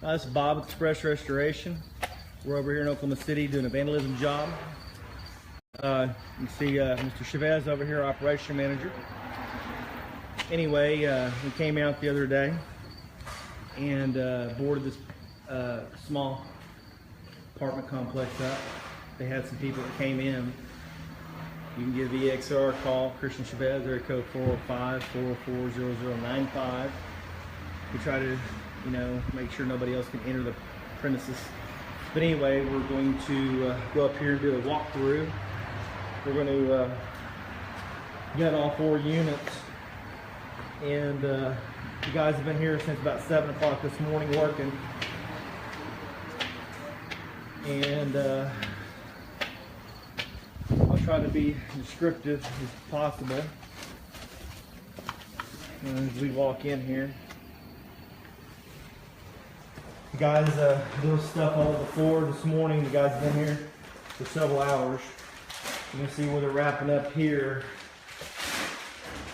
This is Bob Express Restoration. We're over here in Oklahoma City doing a vandalism job. You can see Mr. Chavez over here, operation manager. Anyway, we came out the other day and boarded this small apartment complex up. They had some people that came in. You can give EXR a call, Christian Chavez, area code 405-404-0095. We try to, make sure nobody else can enter the premises. But anyway, we're going to go up here and do a walkthrough. We're going to get all 4 units. And the guys have been here since about 7 o'clock this morning working. And I'll try to be descriptive as possible as we walk in here. The guys doing stuff all over the floor this morning. The guys have been here for several hours. You can see where they're wrapping up here.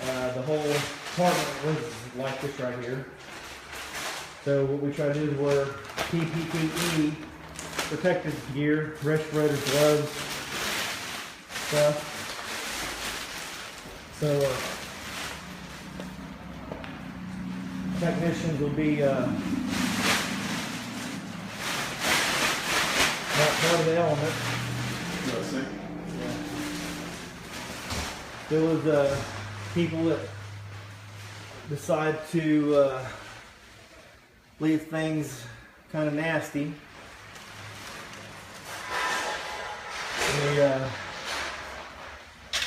The whole apartment was like this right here. So what we try to do is wear PPE, protective gear, respirators, gloves, stuff. So technicians will be not part of the element. Yeah. There was people that decide to leave things kind of nasty. They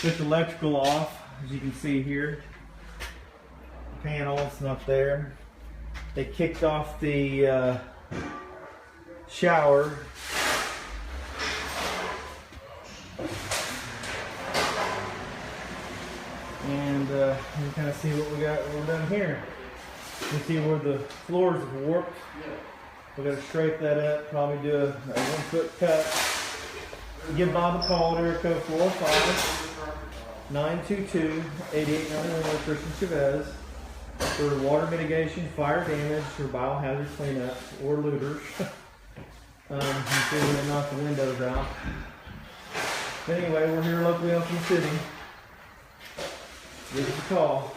took the electrical off, as you can see here. The panel's not there. They kicked off the shower. And you can kind of see what we got. We're done here. You can see where the floors have warped. We're going to straighten that up. Probably do a 1-foot cut. Give Bob a call at area code 405-922-8891, Christian Chavez, for water mitigation, fire damage, or biohazard cleanup, or looters. Until we knock the windows out. But anyway, we're here locally in Oklahoma City. Give us a call.